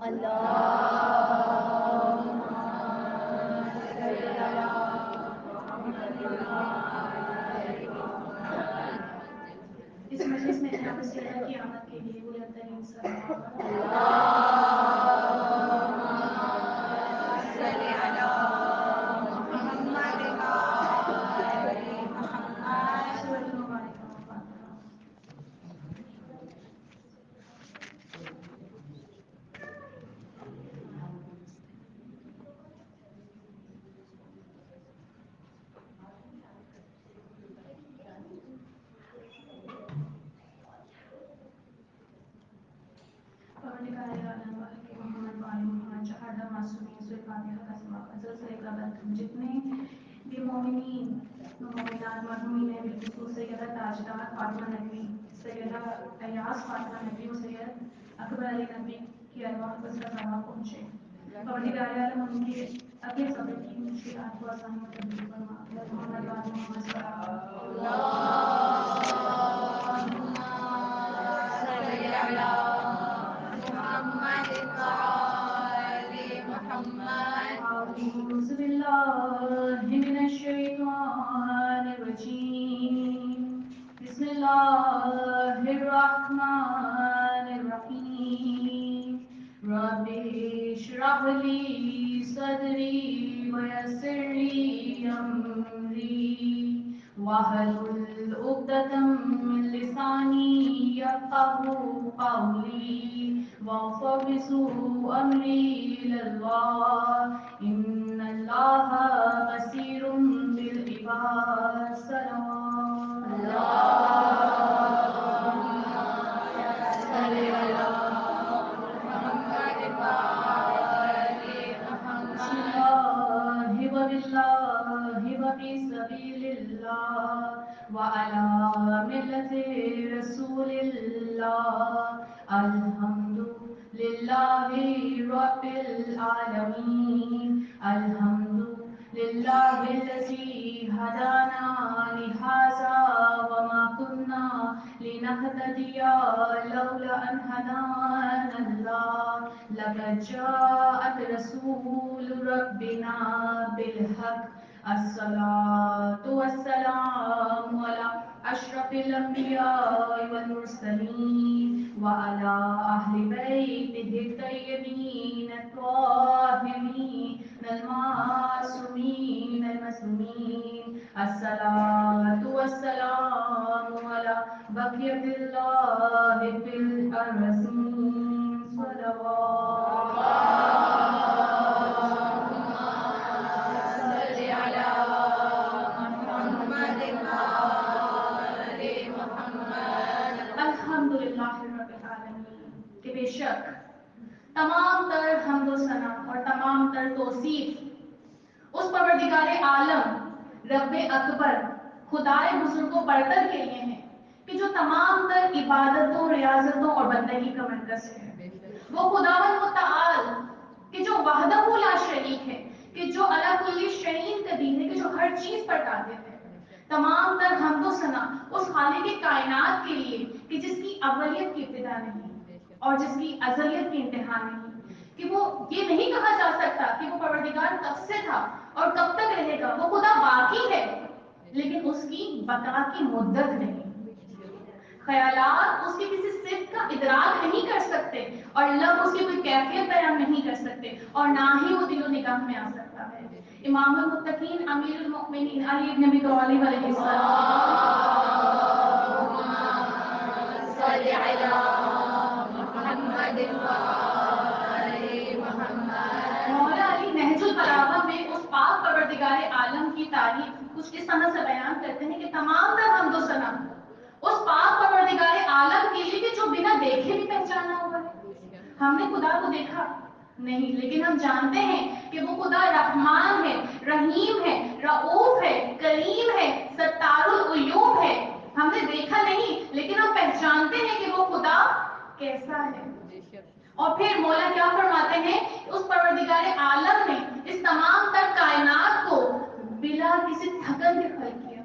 اس مجلس میں جناب سیدہ کی آمد کے لیے بلند ترین سلام جتنے بھی مومنین مومنات مرحومین ہیں بالخصوص سیدہ تاجدار فاطمہ نبی، سیدہ ایاز فاطمہ نبی و سید اکبر علی نبی کی ارواح کو سزا پہنچے. پروردگار عالم ان کے اگلے قبر کی مشکلات کو آسانی و تبدیل فرما. محمد و آل محمد صلی أعوذ بالله من الشيطان الرجيم. بسم الله الرحمن الرحيم. رب اشرح لي صدري ويسر لي أمري واحلل عقدة من لساني يفقهوا قولي وأفوض أمري إلى الله إن الله بصير بالعباد. سلام وبالله وفي سبيل الله وعلى ملة رسول الله. الحمد لله رب العالمين. الحمد لله الذي هدانا لهذا وما كنا لنهتدي لولا أن هدانا الله. لقد جاءت رسول ربنا بالحق. الصلاة والسلام على أشرف الأنبياء والمرسلين وعلى أهل بيته الطيبين الطاهرين المعصومين المسلمين. الصلاة والسلام على بقية الله في الأرضين. صلوات کہ بے شک تمام تر حمد و ثنا اور تمام تر توصیف اس پروردگار عالم رب اکبر خدائے بزرگ و برتر کے لیے ہیں کہ جو تمام تر عبادتوں ریاضتوں اور بندگی کا مرکز ہے. وہ خداوند متعال کہ جو وحدہ لا شریک ہے، کہ جو علی کل شیء قدیر ہے، کہ جو ہر چیز پر قادر ہے. تمام تر حمد و ثنا اس خالق کائنات کے لیے کہ جس کی اولیت کی ابتدا نہیں اور جس کی ازلیت کی انتہا نہیں، کہ وہ یہ نہیں کہا جا سکتا کہ وہ پروردگار کب سے تھا اور کب تک رہے گا. وہ خدا باقی ہے لیکن اس کی بقا کی مدت نہیں. خیالات اس کی کسی صفت کا ادراک نہیں کر سکتے اور لب اس کی کوئی کیفیت بیان نہیں کر سکتے اور نہ ہی وہ دل و نگاہ میں آ سکتا ہے. امام المتقین امیر المؤمنین علی ابن ابی طالب علیہ السلام صلی علی محمد مولا علی نہج البلاغہ میں اس پاک پروردگار عالم کی تعریف کچھ اس طرح سے بیان کرتے ہیں کہ تمام تر حمد و ثنا اس پاک پروردگار عالم کے لیے کہ جو بنا دیکھے بھی پہچانا ہوا ہے. ہم نے خدا کو دیکھا نہیں لیکن ہم جانتے ہیں کہ وہ خدا رحمان ہے، رحیم ہے، رؤوف ہے، کریم ہے، ستار العیوب ہے. ہم نے دیکھا نہیں لیکن ہم پہچانتے ہیں کہ وہ خدا کیسا ہے. اور پھر مولا کیا فرماتے ہیں کہ اس پروردگار عالم نے اس تمام تر کائنات کو بلا کسی تھکن کے خلق کیا.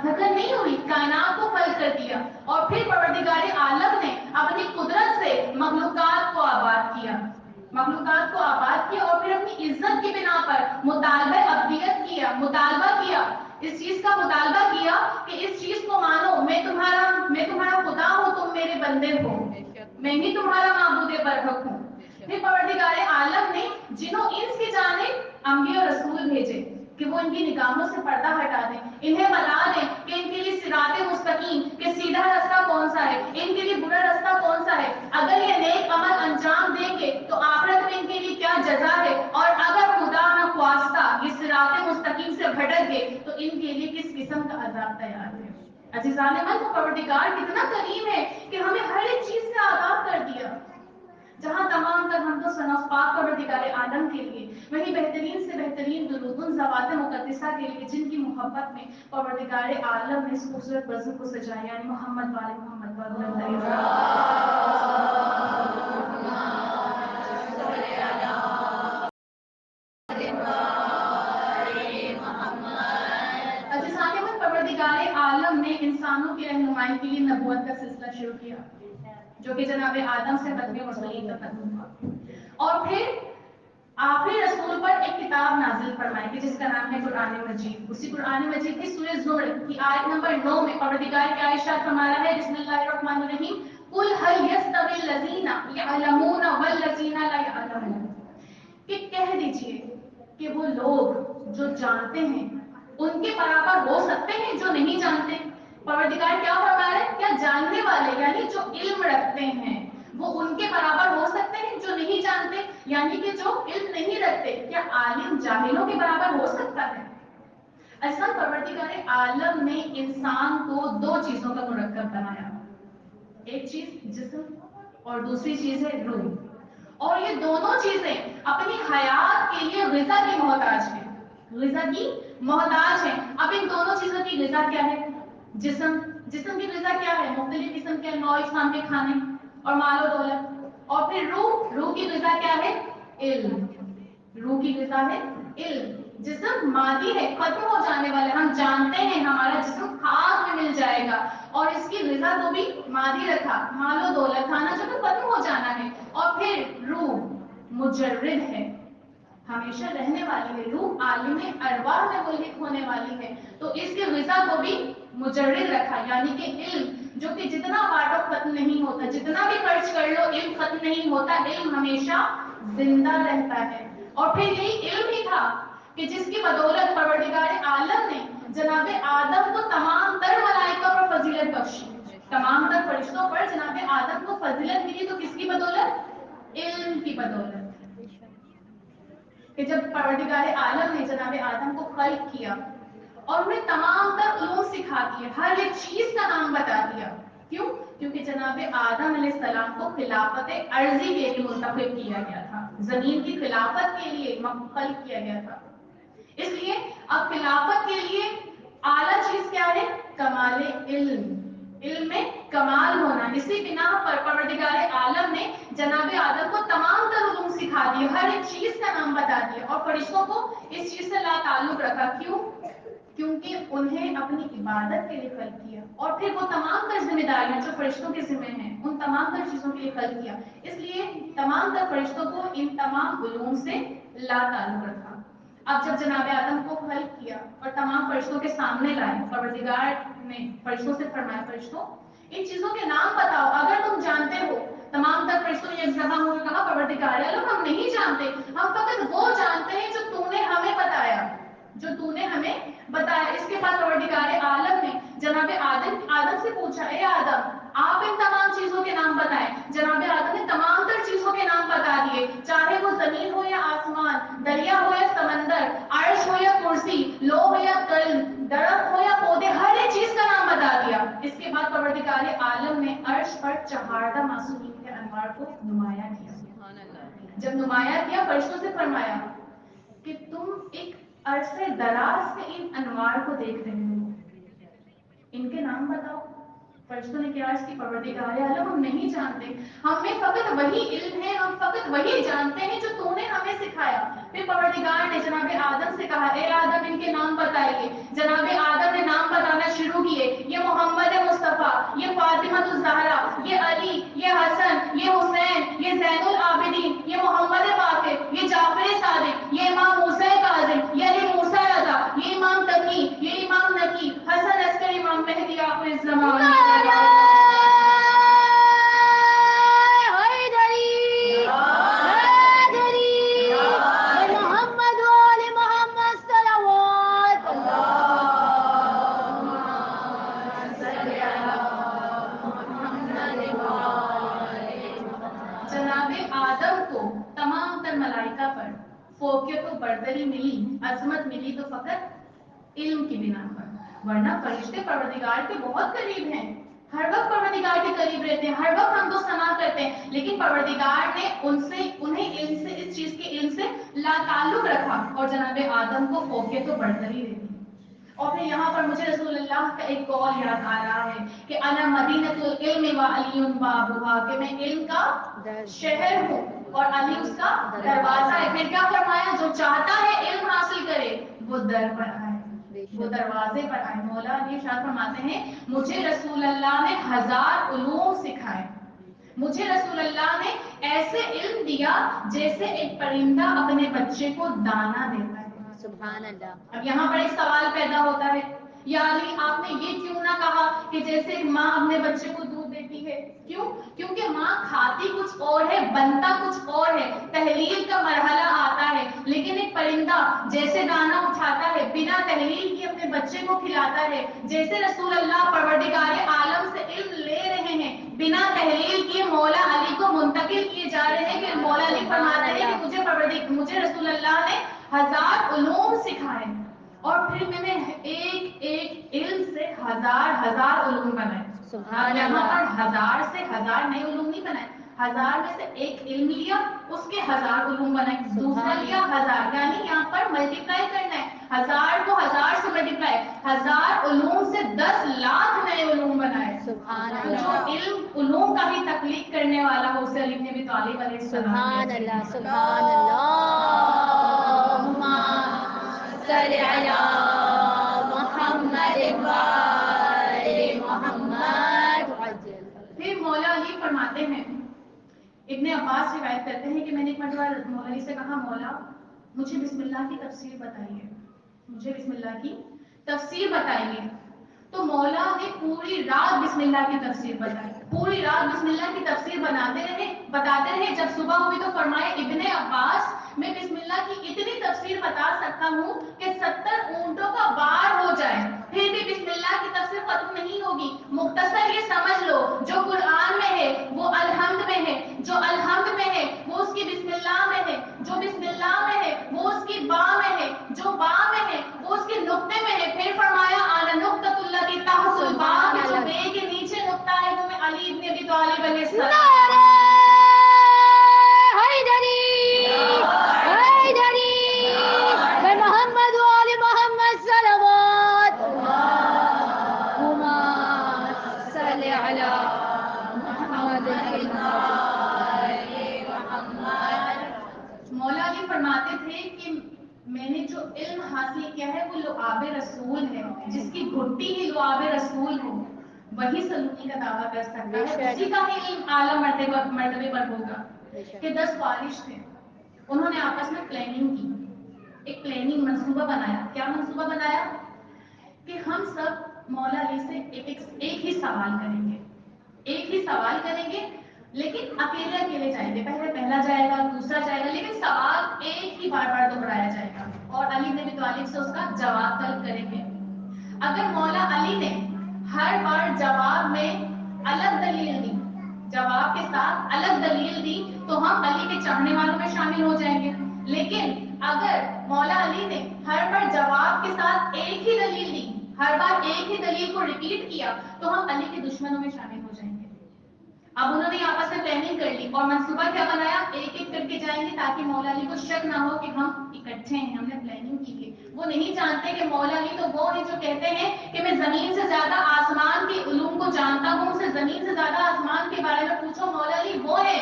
تھکن نہیں ہوئی، کائنات کو خلق کر دیا اور پھر پروردگار عالم نے اپنی قدرت سے مخلوقات کو آباد کیا. मखलूकात को आबाद किया और फिर अपनी इज्जत की बिना पर मुतालबा अब्दियत किया, मुतालबा किया, इस चीज का मुतालबा किया कि इस चीज को मानो, मैं तुम्हारा खुदा हूँ, तुम मेरे बंदे हो, मैं ही तुम्हारा माबूद बरहक हूँ। फिर परवरदिगार आलम ने जिन्हों इंस की जानिब अंबिया और रसूल भेजे कि वो इनकी निगाहों से पर्दा हटा दें, इन्हें बता दें कि इनके लिए सिराते मुस्तकीम, कि सीधा रास्ता कौन सा है, इनके लिए बुरा रास्ता कौन सा है, अगर ये नेक अमल अंजाम देंगे तो आखिरत में इनके लिए क्या जजा है, और अगर खुदा न ख्वास्ता ये सिराते मुस्तकीम से भटक गए तो इनके लिए किस किस्म का अजाब तैयार है। अजीजान मन को परवरदिगार कितना करीम है कि हमें हर एक चीज से आगाह कर दिया। जहां तमाम तर हम तो सना पाक परवरदिगार आलम के लिए, वही बेहतरीन से बेहतरीन दुरूद उन ज़वात मुक़द्दसा के लिए जिनकी मोहब्बत में परवरदिगार आलम ने इस खूबसूरत बज़म को सजाया, यानी मोहम्मद वाले मोहम्मद परवरदिगार आलम ने इंसानों की रहनुमाई के लिए नबूवत का सिलसिला शुरू किया, जो कि जनाब आदम से खत्म मुरसलीन तक खत्म हुआ, और फिर आखिरी रसूल पर एक किताब नाजिल फरमाई कि जिसका नाम है कुरान मजीद। उसी कुरान मजीद की सूरह ज़ुमर की आयत नंबर 9 में परवरदिगार का इरशाद फरमा रहा है, बिस्मिल्लाहिर्रहमानिर्रहीम, कुल हल यस्तविल लज़ीना यअलमून वल लज़ीना ला यअलमून, कि कह दीजिए कि वो लोग जो जानते हैं उनके बराबर हो सकते हैं जो नहीं जानते। परवरदिगार क्या फरमा रहे हैं, क्या जानने वाले यानी जो इल्म रखते हैं वो उनके बराबर हो सकते हैं जो नहीं जानते, यानी कि जो इल्म नहीं रखते, क्या आलिम जाहिलों के बराबर हो सकता है। असल परवरदिगार आलम ने इंसान को दो चीजों का मुरक्कब बनाया, एक चीज जिस्म और दूसरी चीज है रूह, और ये दोनों चीजें अपनी हयात के लिए ग़िज़ा की मोहताज है, ग़िज़ा की मोहताज है। अब इन दोनों चीजों की ग़िज़ा क्या है, जिस्म की ग़िज़ा क्या है, मुख्तलिफ किस्म के नौ इस्लाम के खाने और मालो दौलत, और फिर रूह की ग़िज़ा क्या है, इल्म, रूह की ग़िज़ा है इल्म। जिस्म मादी है, खत्म हो जाने वाला, हम जानते हैं हमारा जिस्म खाक में मिल जाएगा, और इसकी ग़िज़ा को भी मादी रखा, मालो दौलत खाना जो तो खत्म हो जाना है, और फिर रूह मुजर्रिद है, हमेशा रहने वाली है, रूह आलिम अरवाह में मुल्हिक होने वाली है, तो इसकी ग़िज़ा को भी मुजर्रिद रखा, यानी कि इल्म, जो कि जितना बांटो खत्म नहीं होता, जितना भी खर्च कर लो इल्म खत्म नहीं होता, इल्म हमेशा जिंदा रहता है। और फिर यही इल्म ही था कि जिसकी बदौलत परवरदिगार आलम ने जनाब आदम को तमाम तर मलाइका पर फजीलत बख्शी, तमाम तर फरिश्तों पर जनाब आदम को फजीलत मिली, तो किसकी बदौलत, इल्म की बदौलत, कि जब परवरदिगार आलम ने जनाब आदम को खल्क किया और उन्हें तमाम तर उलूम सिखा दिए, हर एक चीज का नाम बता दिया। क्यों? क्योंकि जनाब आदम अलैहिस्सलाम को खिलाफत अर्जी के लिए मुंतखब किया गया था, जमीन की खिलाफत के लिए खल्क किया गया था। इसलिए अब खिलाफत के लिए आला चीज क्या है, कमाले इल्म, इल्म में कमाल होना। इसी बिना पर परवरदिगार आलम ने जनाब आदम को तमाम तर उलूम सिखा दिए, हर एक चीज का नाम बता दिया, और फरिश्तों को इस चीज से ला ताल्लुक रखा। क्यों? क्योंकि उन्हें अपनी इबादत के लिए खल्क किया, और फिर वो तमाम तर जिम्मेदारियां जो फरिश्तों के जिम्मे हैं उन तमाम तर चीजों के लिए खल्क किया, इसलिए तमाम तर फरिश्तों को इन तमाम उलूम से ला ताल्लुक रखा। अब जब जनाब आदम को खल्क किया और तमाम फरिश्तों के सामने लाए, परवरदिगार ने फरिश्तों से फरमाया, फरिश्तों इन चीजों के नाम बताओ, अगर तुम जानते हो। तमाम तर फरिश्तों ने एक जगह होकर कहा, परवरदिगार आलम हम नहीं जानते, हम फकत वो जानते हैं जो तूने हमें बताया, जो तूने हमें बताया। इसके बाद परवरदिगार आलम ने जनाब आदम से पूछा, ए आदम आप इन तमाम चीजों के नाम बताएं। जनाब आदम ने तमाम तर चीजों के नाम बता दिए, चाहे वो जमीन हो या आसमान, दरिया हो या समंदर, अर्श हो या कुर्सी, लो हो या कलम, दरख्त हो या पौधे, हर एक चीज का नाम बता दिया। इसके बाद परवरदिगार आलम ने अर्श पर चहारदा मासूमीन के अनवार को नुमाया किया। जब नुमाया किया, फरिश्तों से फरमाया कि तुम एक अरसे दराज से इन अनवार को देख रहे हो, इनके नाम बताओ। फरिश्तों ने क्या अर्ज की, परवरदिगार आलम हम नहीं जानते, हमें फकत वही इल्म है, हम फकत वही जानते हैं जो तूने हमें सिखाया। फिर परवरदिगार ने जनाब आदम से कहा, ए आदम इनके नाम बताइए। जनाब आदम ने नाम बताना शुरू किए, ये मोहम्मद मुस्तफ़ा, ये फातिमा ज़हरा, ये अली, ये हसन, ये हुसैन, ये ज़ैनुल आबिदीन, ये मोहम्मद फौकियत तो बरतरी मिली, अजमत मिली तो फकत इल्म की बिना पर, वरना फरिश्ते परवरदिगार के बहुत करीब हैं, हर वक्त परवरदिगार के करीब रहते हैं, हर वक्त हमको सना करते हैं, लेकिन परवरदिगार ने उन्हें इल्म से, इस चीज के इल्म से लाताल्लुक रखा और जनाब आदम को फौकियत तो बरतरी दे दी। और फिर यहाँ पर मुझे रसूलुल्लाह का एक कौल याद आ रहा है कि अना मदीनतुल इल्म व अलीयुन बाबुहा, कि मैं इल्म का शहर हूँ और अली उसका दरवाजा है। फिर क्या फरमाया, जो चाहता है इल्म हासिल करे वो दर पर आए, वो दरवाजे पर आए। मौला अली इरशाद फरमाते हैं, मुझे रसूलुल्लाह ने 1000 उलूम सिखाए, मुझे रसूलुल्लाह ने ऐसे इल्म दिया जैसे एक परिंदा अपने बच्चे को दाना देता है। सुभान अल्लाह। अब यहाँ पर एक सवाल पैदा होता है, या अली आपने ये क्यों ना कहा कि जैसे माँ अपने बच्चे को दूध देती है? क्यों? क्योंकि माँ खाती कुछ और है, बनता कुछ और है, तहलील का मरहला आता है, लेकिन एक परिंदा जैसे दाना उठाता है बिना तहलील के अपने बच्चे को खिलाता है, जैसे रसूलुल्लाह परवरदिगार आलम से इल्म ले रहे हैं बिना तहलील किए मौला अली को मुंतकिल किए जा रहे हैं, कि मौला अली फरमाते हैं कि मुझे रसूलुल्लाह ने 1000 उलूम सिखाए और फिर मैंने एक एक इल्म से 1000 उलूम बनाए। अब यहाँ पर 1000 से 1000 नए उलूम नहीं बनाए, 1000 में से एक इल्म लिया, उसके 1000 उलूम बनाए, दूसरा लिया 1000, यानी यहाँ पर मल्टीप्लाई करना है, 1000 को 1000 से मल्टीप्लाई, 1000 उलूम से 10 लाख नए उलूम बनाए। जो इल्म उलूम का ही तख्लीक करने वाला हो उसे अली इब्न अबी तालिब अलैहिस्सलाम। सुभान अल्लाह, सुभान अल्लाह, सल्ली अला मुहम्मद व आले मुहम्मद। फिर मौला अली फरमाते हैं, इब्ने अब्बास रिवायत करते हैं कि मैंने एक मरतबा मौला अली से कहा, मौला मुझे बिस्मिल्लाह की तफसीर बताइए, मुझे बिस्मिल्लाह की तफसीर बताइए। तो मौला ने पूरी रात बिस्मिल्लाह की तफसीर बताई, पूरी रात बिस्मिल्लाह की तफसीर बताते रहे। जब सुबह हुई तो फरमाए, इब्ने अब्बास मैं बिस्मिल्लाह की इतनी तफसीर बता सकता हूँ कि 70 ऊंटों का बार हो जाए, फिर भी बिस्मिल्लाह की तफसीर खत्म नहीं होगी। मुख्तसर ये समझ लो, जो कुरान में है वो अलहम्द में है, जो अलहम्द में है वो उसकी बिस्मिल्लाह में है, जो बिस्मिल्लाह में है वो उसकी बा में है, जो बा में है वो उसके नुक्ते में है। फिर फरमाया आना नुक्ततुल्लती तहसल बा, कि जो बे के नीचे नुक्ता है वो मैं अली इब्न अबी तालिब अलैहिस्सलाम। मौला अली फरमाते थे कि मैंने जो इल्म हासिल किया है वो लुआब रसूल है, जिसकी घुट्टी ही लुआब रसूल हो वही सलूकी का दावा कर सकता है, उसी का ही इल्म आला मर्तबे पर होगा। कि 10 फारिश थे, उन्होंने आपस में प्लानिंग की, एक प्लानिंग मंसूबा बनाया। क्या मंसूबा बनाया? कि हम सब मौला अली से एक ही सवाल करेंगे, एक ही सवाल करेंगे, लेकिन अकेले अकेले जाएंगे, पहला जाएगा, दूसरा जाएगा, लेकिन सवाल एक ही बार बार दोहराया जाएगा और अली इब्न अबी तालिब से उसका जवाब तलब करेंगे। अगर मौला अली ने हर बार जवाब में अलग दलील दी, जवाब के साथ अलग दलील दी, तो हम अली के चाहने वालों में शामिल हो जाएंगे। लेकिन अगर मौला अली ने हर बार जवाब के साथ एक ही दलील दी, हर बार एक ही दलील को रिपीट किया, तो हम अली के दुश्मनों में शामिल हो जाएंगे। अब उन्होंने आपस में प्लानिंग कर ली और मंसूबा क्या बनाया, एक एक करके जाएंगे ताकि मौला अली को शक ना हो कि हम इकट्ठे हैं, हमने प्लानिंग की है। वो नहीं जानते कि मौला अली तो वो है जो कहते हैं कि मैं जमीन से ज्यादा आसमान के उलूम को जानता हूँ, मुझसे जमीन से ज्यादा आसमान के बारे में पूछो। मौला अली वो है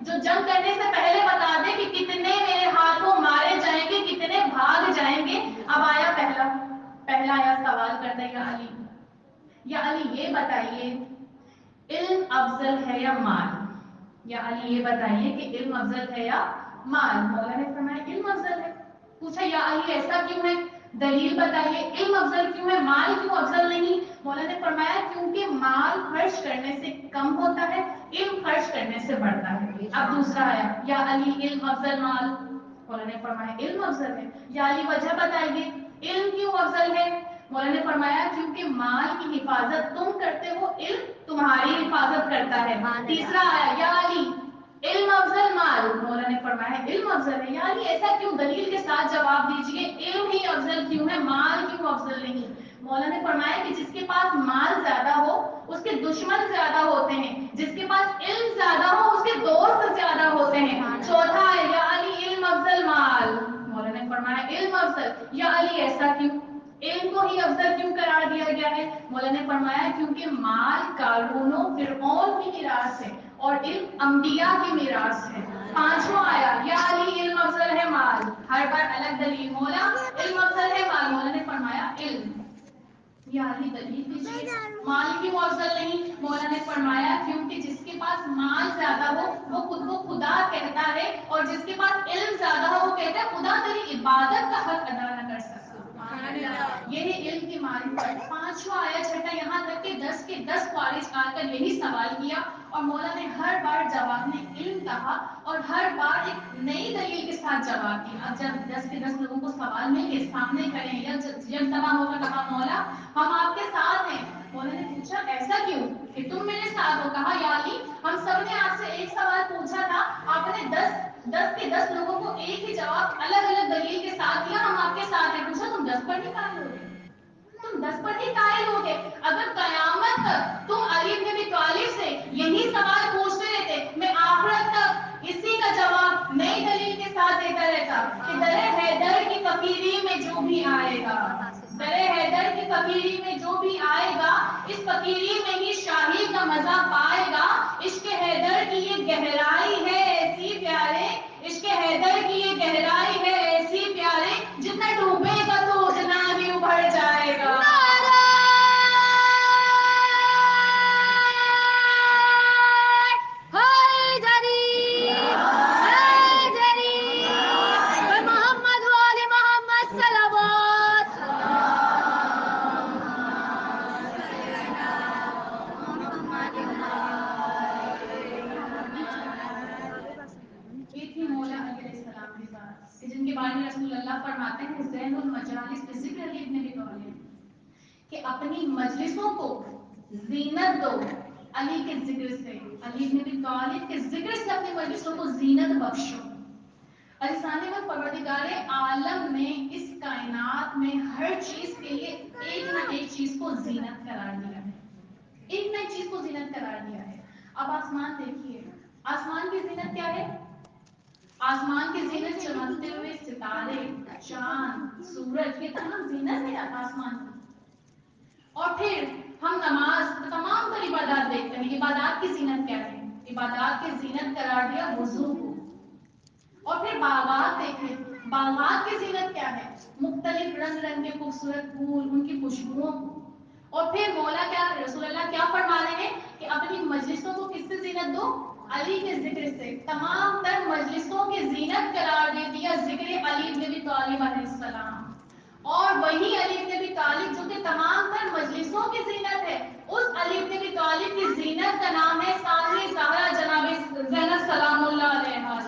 जो जंग करने से पहले बता दे कि कितने मेरे हाथों मारे जाएंगे, कितने भाग जाएंगे। अब आया पहला आया सवाल करते, या अली ये बताइए इल्म अफजल है या माल? या अली ये बताइए कि इल्म अफजल है या माल? मौला ने फरमाया इल्म अफजल है। पूछा या अली ऐसा क्यों है? दलील बताइए, इल्म अफजल क्यों है, माल क्यों अफजल नहीं? मौला ने फरमाया क्योंकि माल खर्च करने से कम होता है, इल्म खर्च करने से बढ़ता है। अब दूसरा आया, या अली इल्म अफजल माल? मौला ने फरमाया इल्म अफजल है। या अली वजह बताइए, इल्म क्यों अफजल है? मौला ने फरमाया क्योंकि माल की हिफाजत तुम करते हो, इल्म तुम्हारी हिफाजत करता है। तीसरा आया, या अली इल्म अफजल माल? मौला ने فرمایا علم افضل ہے. یعنی ایسا کیوں؟ دلیل کے ساتھ جواب دیجئے. علم ہی افضل کیوں ہے؟ مال کیوں افضل نہیں؟ مولا نے فرمایا کہ جس کے پاس مال زیادہ ہو اس کے دشمن زیادہ ہوتے ہیں، جس کے پاس علم زیادہ ہو اس کے دوست زیادہ ہوتے ہیں. چوتھا ہے یا علی علم افضل مال. مولا نے فرمایا علم افضل. یا علی ایسا کیوں؟ علم کو ہی افضل کیوں قرار دیا گیا ہے؟ مولا نے فرمایا کیونکہ مال قارون و فرعون کی میراث ہے اور علم انبیاء کی میراث ہے. پانچواں آیا یا علی علم افضل ہے مال. ہر بار الگ دلیل. مولا علم افضل ہے مال. مولا نے فرمایا علم. یا علی دلیل دیجیے مال کیوں افضل نہیں؟ مولا نے فرمایا کیونکہ جس کے پاس مال زیادہ ہو وہ خود کو خدا کہتا ہے اور جس کے پاس علم زیادہ ہو وہ کہتا ہے خدا تیری عبادت کا حق ادا نہ کر سکتا. یہی علم کی معرفت. پانچواں آیا چھٹا یہاں تک کہ 10 کے 10 فارغ آ کر یہی سوال کیا اور مولا نے ہر بار جواب میں علم کہا اور ہر بار ایک نئی دلیل کے ساتھ جواب دیا. اب جب 10 کے 10 لوگوں کو سوال میں کے سامنے کریں یا جب تمام ہو کر کہا مولا ہم آپ کے ساتھ ہیں. مولا نے پوچھا ایسا کیوں کہ تم میرے ساتھ ہو؟ کہا یا علی ہم سب نے آپ سے ایک سوال پوچھا تھا، آپ نے 10 کے 10 لوگوں کو ایک ہی جواب الگ الگ دلیل کے ساتھ دیا. ہم آپ کے ساتھ ہیں. پوچھا تم 10 پر ہی قائل ہو گے؟ تم 10 پر ہی قائل ہو گے؟ اگر قیامت تک تم علی بن ابی طالب سے یہی سوال پوچھتے رہتے میں آخرت تک اسی کا جواب نئی دلیل کے ساتھ دیتا رہتا کہ در حیدر کی فقیری میں جو بھی آئے گا، در حیدر کی فقیری میں جو بھی آئے گا اس فقیری میں ہی شاہی کا مزہ پائے گا. عشق حیدر کی یہ گہرائی ہے ایسی پیارے، عشق حیدر کی یہ گہرائی ہے ایسی پیارے، جتنا ڈوبے گا تو اتنا بھی ابھر جائے گا. جن کے بارے میں رسول اللہ فرماتے ہیں ذہن المجالس بذکر علی بن ابی طالب کہ اپنی مجلسوں کو زینت دو علی کے ذکر سے، علی بن ابی طالب کے ذکر سے اپنی مجلسوں کو زینت بخشو. عزیزان میں پروردگار عالم نے اس کائنات میں ہر چیز کے لیے ایک نہ ایک چیز کو زینت قرار دیا ہے، ایک نہ ایک چیز کو زینت قرار دیا ہے. اب آسمان دیکھیے، آسمان کی زینت کیا ہے؟ آسمان کی زینت چمکتے ہوئے ستارے، چاند، سورج، یہ تمام زینت ہے آسمان کی. اور پھر ہم نماز تمام تر عبادات دیکھتے ہیں. عبادات کی زینت کیا ہے؟ عبادات کی زینت قرار دیا وضو کو. اور پھر باغات دیکھیں، باغات کی زینت کیا ہے؟ مختلف رنگ رنگ کے خوبصورت پھول، ان کی خوشبوؤں کو. اور پھر مولا کیا، رسول اللہ کیا فرما رہے ہیں کہ اپنی مجلسوں کو کس سے زینت دو؟ علی کے ذکر سے. تمام تر مجلسوں کی زینت قرار دے دیا ذکر علی بن ابی طالب علیہ السلام. اور وہی علی بن ابی طالب جو کہ تمام تر مجلسوں کی زینت ہے، اس علی بن ابی طالب کی زینت کا نام ہے ساتویں زہرا جناب زینب سلام اللہ علیہا.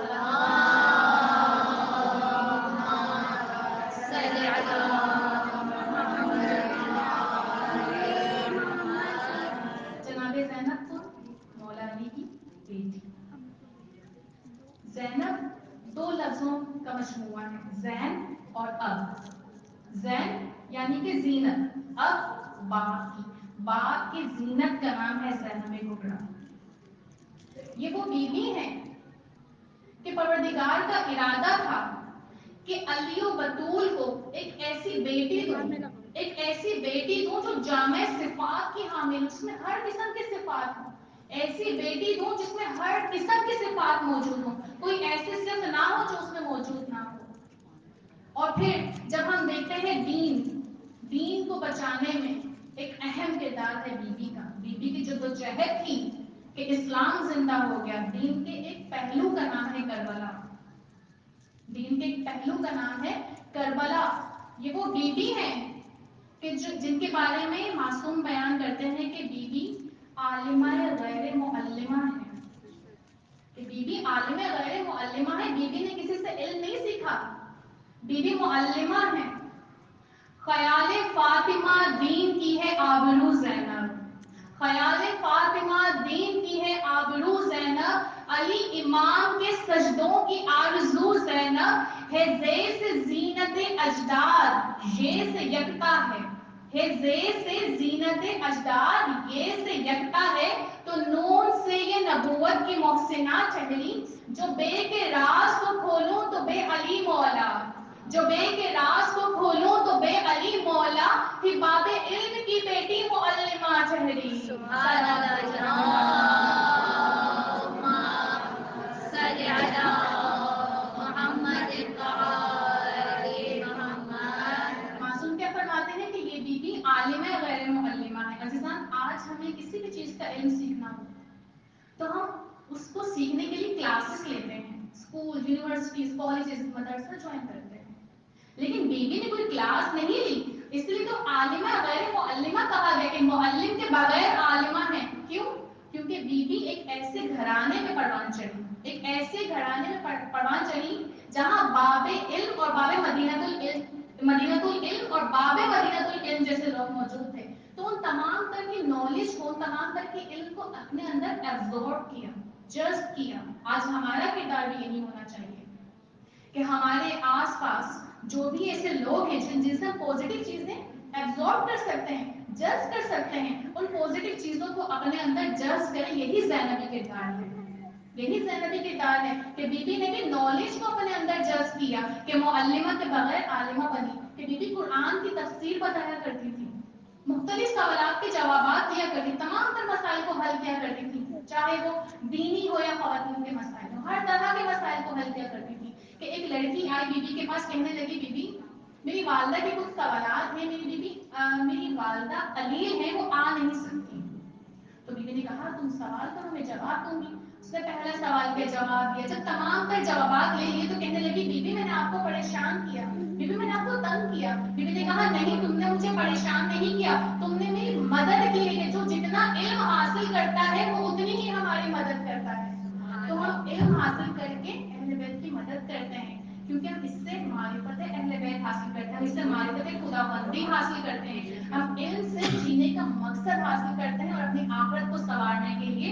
جناب زینب کو مولا علی کی بیٹی. زینب دو لفظوں کا مجموعہ ہے، زین اور اب. زین یعنی کہ زینت، اب باغ کی، باغ کی زینت کا نام ہے زینب کبریٰ. یہ وہ بیوی ہے کہ پروردگار کا ارادہ تھا کہ علی و بطول کو ایک ایسی بیٹی دوں، ایک ایسی بیٹی دوں جو جامع صفات کی حامل، جس میں ہر قسم کی صفات ہوں. ایسی بیٹی دوں جس میں ہر قسم کی صفات موجود ہوں، کوئی ایسی صفت نہ ہو جو اس میں موجود نہ ہو. اور پھر جب ہم دیکھتے ہیں دین کو بچانے میں ایک اہم کردار ہے بیوی کا. بیوی کی جدوجہد تھی کہ اسلام زندہ ہو گیا. دین کے ایک پہلو کا نام ہے کربلا. دین کے ایک پہلو کا نام ہے کربلا. یہ وہ بیوی ہیں کہ جن کے بارے میں معصوم بیان کرتے ہیں کہ بیوی عالمہ غیر معلمہ ہے، کہ بیوی عالم غیر معلمہ ہے. بیوی نے کسی سے علم نہیں سیکھا، بیوی معلمہ ہے. خیال فاطمہ دین کی ہے آبرو زینب، खयाल फातिमा दीन की है आबरू ज़ैनब, अली इमाम के सजदों की आरज़ू ज़ैनब, है ज़े से ज़ीनत अजदाद ये से यकता है ज़े से ज़ीनत अजदाद ये से यकता है, तो नून से ये नबूवत की मोहसिना चढ़ी, जो बे के राज को खोलूं तो बे अली मौला, जो बे के राज को खोलूं तो बे अली मौला, फिर बाबे इल्म की बेटी मुअल्लिमा चढ़ी। मासूम क्या फरमाते हैं कि ये बीबी आलिमा गैर मुअल्लिमा है। अजीजान, आज हमें किसी भी चीज का इल्म सीखना हो तो हम उसको सीखने के लिए क्लासेस लेते हैं, स्कूल, यूनिवर्सिटीज, कॉलेजेस, मदरसा ज्वाइन करते हैं, लेकिन बीबी ने कोई क्लास नहीं ली, इसलिए तो आलिमा गैर मुअल्लिमा कहा गया कि मुअल्लिम के बगैर आलिमा है। क्यों? क्योंकि बीबी एक ऐसे घराने में परवान चढ़ी, एक ऐसे घराने में परवान चढ़ी जहां बाबे इल्म और बाबे मदीनतुल इल्म और बाबे मदीनतुल इल्म जैसे लोग मौजूद थे, तो उन तमाम तरह की नॉलेज को, तमाम तरह के इल्म को अपने अंदर एब्जॉर्ब किया, जज्ब किया। आज हमारा किरदार भी यही होना चाहिए कि हमारे आसपास जो भी ऐसे लोग हैं जिनसे हम पॉजिटिव चीजें एब्जॉर्ब कर सकते हैं, जज कर सकते हैं, उन पॉजिटिव चीजों को अपने अंदर जज करें। यही ज़ैनबी किरदार है, यही ज़ैनबी किरदार है कि बीबी ने भी नॉलेज को अपने अंदर जज किया, कि मुअल्लिमा के बगैर आलिमा बनी, कि बीबी कुरान की तफसीर बताया करती थी, मुख्तलिफ सवालात के जवाबात दिया करती, तमाम तर मसाइल को हल किया करती थी, चाहे वो दीनी हो या ख़वातीन के मसाइल हो, हर तरह के मसाइल को हल किया करती थी। कि एक लड़की आई बीबी के पास, कहने लगी, बीबी मेरी वालदा के कुछ सवालात हैं, मेरी वालदा अलील है, वो आ नहीं सकती। तो बीबी ने कहा, तुम सवाल करो, मैं जवाब दूंगी। उसने पहला सवाल के जवाब दिया, जब तमाम तर जवाब ले लिए तो कहने लगी, बीबी मैंने आपको परेशान किया, बीबी मैंने आपको तंग किया। बीबी ने कहा, नहीं, तुमने मुझे परेशान नहीं किया, तुमने मेरी मदद की है। जो जितना इल्म हासिल करता है वो उतनी ही हमारी मदद करता है। तो हम इल्म हासिल करके अहले बैत की मदद करते हैं, क्योंकि हम इससे मारिफत अहले बैत हासिल करते हैं, हम इससे मारिफत खुदाबंदी हासिल करते हैं, हम इल्म से जीने का मकसद हासिल करते हैं और अपनी आखिरत को संवारने के लिए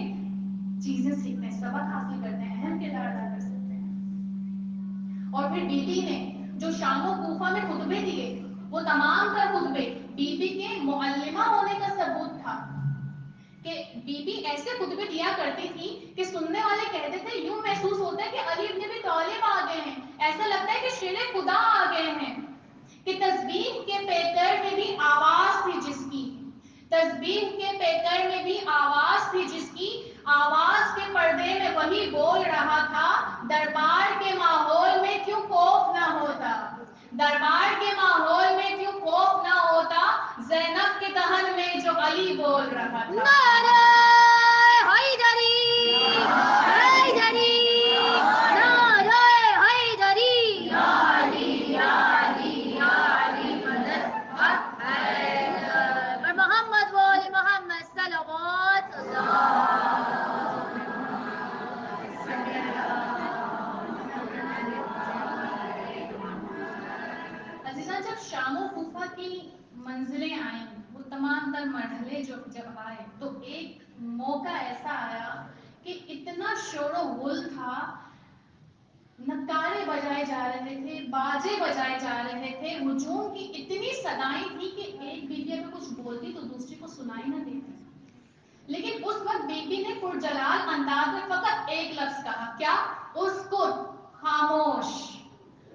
चीजें सीखते हैं, सबक हासिल करते हैं, अहम किरदार अदा कर सकते हैं। और फिर बीबी ने जो शाम व कूफा में खुतबे दिए, वो तमाम तर खुतबे बीबी के मुअल्लिमा होने का सबूत था। कि बीबी ऐसे खुतबे दिया करती थी कि सुनने वाले कहते थे, यूं महसूस होता है कि अली इब्न अबी तालिब आ गए हैं, ऐसा लगता है कि शेरे खुदा आ गए हैं। कि तस्बीह के पेकर में भी आवाज थी जिसकी, तस्बीह के पेकर में भी आवाज थी जिसकी, आवाज के पर्दे में वही बोल रहा था, दरबार के माहौल में क्यों खौफ ना होता, दरबार के माहौल में क्यों खौफ ना होता, ज़ैनब के दहन में जो अली बोल रहा था। नारे हैदरी, हैदरी, नारे हैदरी, या अली, या अली, या अली, मदद हक हैदर, पर मोहम्मद वाले मोहम्मद सलावत अजीजा, जब शामो कूफा की मंजिलें आई, वो तमाम तर मरहले जब आए, तो एक मौका ऐसा आया कि इतना शोरो गुल था, नगारे बजाए जा रहे थे, बाजे बजाए जा रहे थे, हुजूम की इतनी सदाएं थी कि एक बीबी अगर कुछ बोलती तो दूसरी को सुनाई ना देती। लेकिन उस वक्त बीबी ने पुरजलाल अंदाज में फकत एक लफ्ज कहा, क्या? उसकुत, खामोश।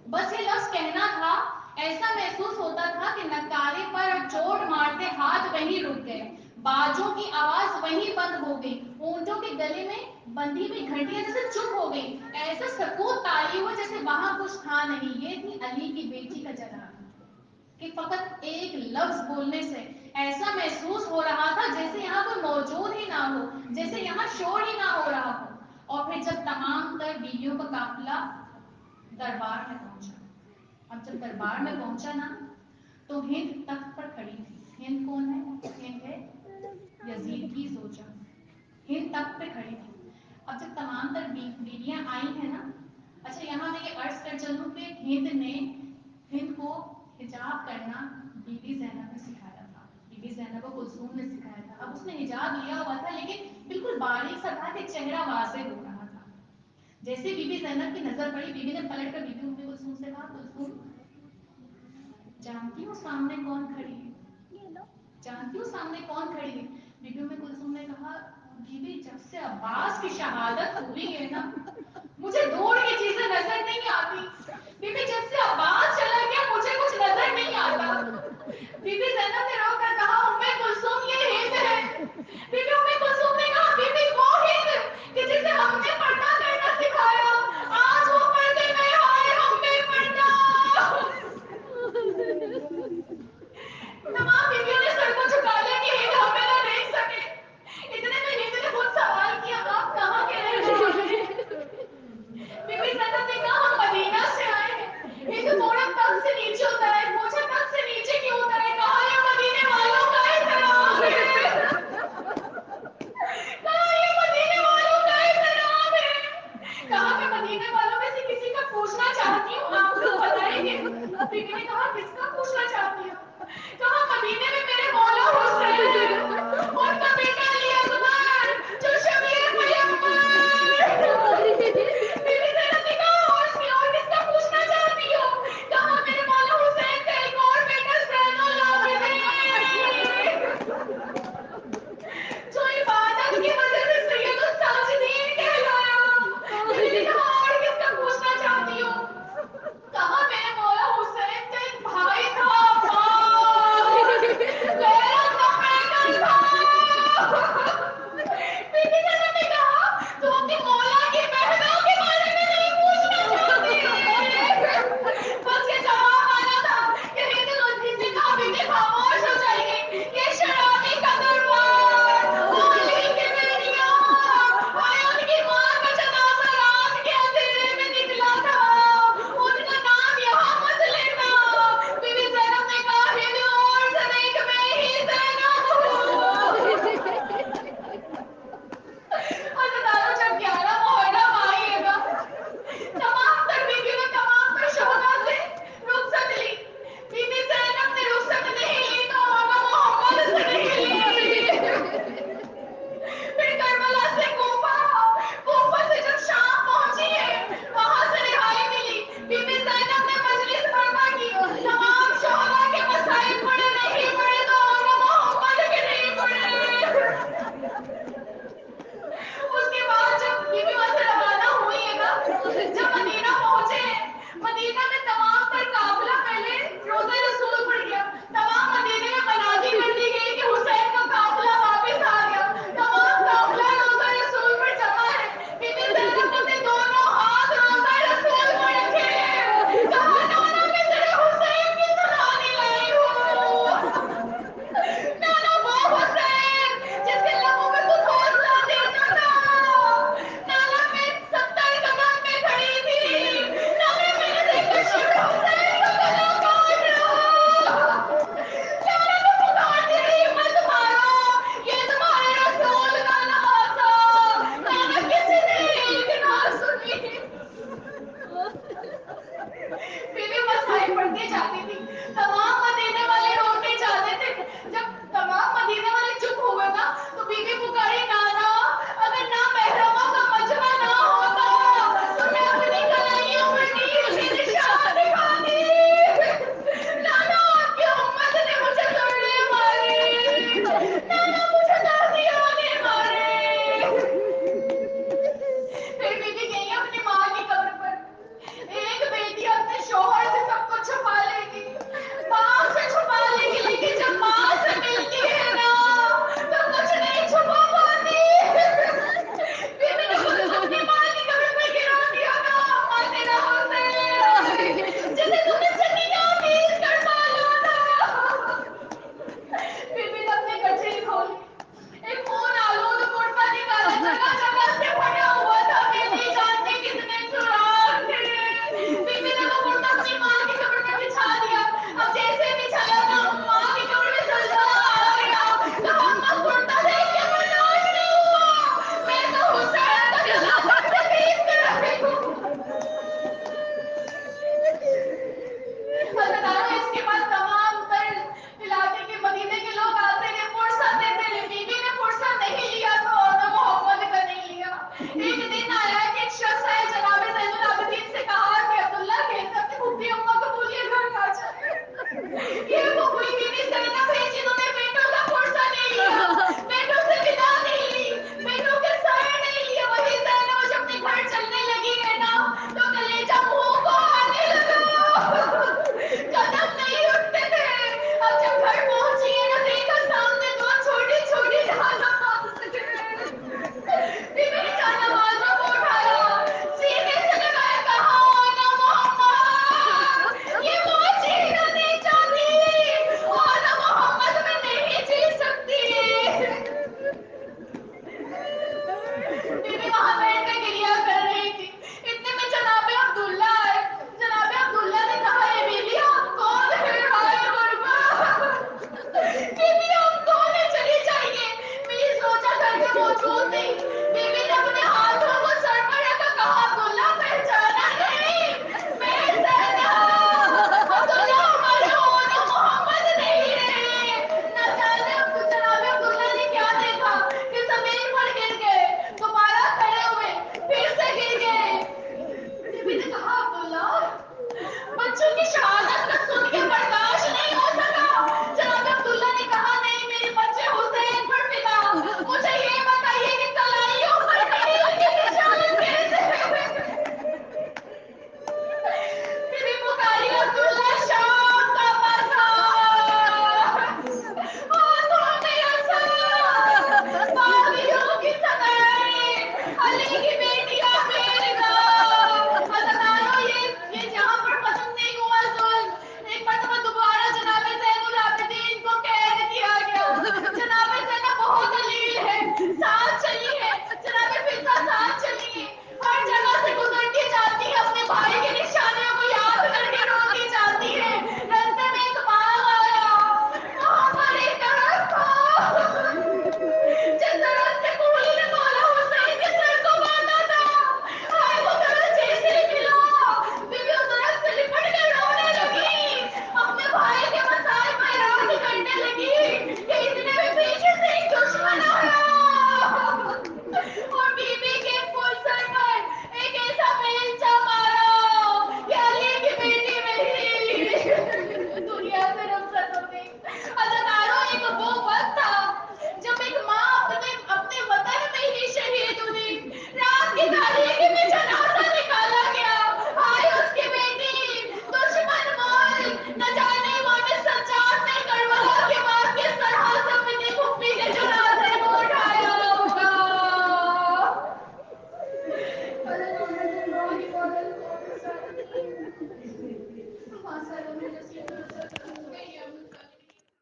बस ये लफ्ज कहना था। ऐसा महसूस होता था कि नगारे पर चोट मारते हाथ वहीं रुक गए, बाजों की आवाज वहीं बंद हो गई, ऊंटों के गले में बंधी हुई घंटियां जैसे चुप हो गई, ऐसा सकूत तारी हुआ जैसे वहां कुछ था नहीं। ये थी अली की बेटी का जनाब, कि फकत एक लफ्ज बोलने से ऐसा महसूस हो रहा था जैसे यहाँ कोई मौजूद ही ना हो, जैसे यहाँ शोर ही ना हो रहा हो। और फिर जब तमाम तर बीवियों का काफिला दरबार में पहुंचा, अब जब दरबार में पहुंचा ना, तो हिंद तख्त पर खड़ी थी। हिंद कौन है? हिंद है यजीद की जोजा। हिंद तख्त पे खड़ी थी। अब जब तमाम तर बीवियां आई हैं ना, अच्छा यहाँ मैं ये अर्ज कर चलूं कि हिंद को हिजाब करना बीबी ज़ैनब ने सिखाया था, बीबी ज़ैनब को कुलसूम ने सिखाया था। अब उसने हिजाब लिया جیسے بی بی زینب کی نظر پڑی، بی بی نے پلٹ کر بی بی ام کلثوم سے کہا کلثوم جانتی ہوں سامنے کون کھڑی ہے؟ جانتی ہوں سامنے کون کھڑی ہے؟ بی بی ام کلثوم نے کہا بی بی جب سے عباس کی شہادت ہوئی ہے نا مجھے دور کی چیزیں نظر نہیں آتی، بی بی جب سے عباس چلا گیا مجھے کچھ نظر نہیں آتا۔ بی بی زینب نے رو کر کہا ام کلثوم یہ ہند ہے۔ بی بی ام کلثوم نے کہا بی بی وہ ہند کہ جسے ہم نے پردہ کرنا سکھایا، آج وہ پردے میں آئے ہم بے پردہ۔ تمام بیویوں نے سر کو جھکا لیا کہ ہند ہمیں نہ دیکھ سکے۔ اتنے میں ہند نے خود سوال کیا آپ کہاں کے رہنے والے ہیں؟ بی بی زینب نے کہا ہم مدینہ سے آئے ہیں۔ ہند تھوڑا تخت سے نیچے اتر آئے، پوچھا تخت سے نیچے کیوں اتر آئے؟ کہا یہ مدینے والوں کا احترام ہے، کہا یہ مدینے والوں کا احترام ہے، کہا میں مدینے والوں میں سے کسی کا پوچھنا چاہتی ہوں آپ لوگ بتائیں گے؟ بی بی نے کہا کس کا پوچھنا چاہتی ہوں؟ کہا مدینے میں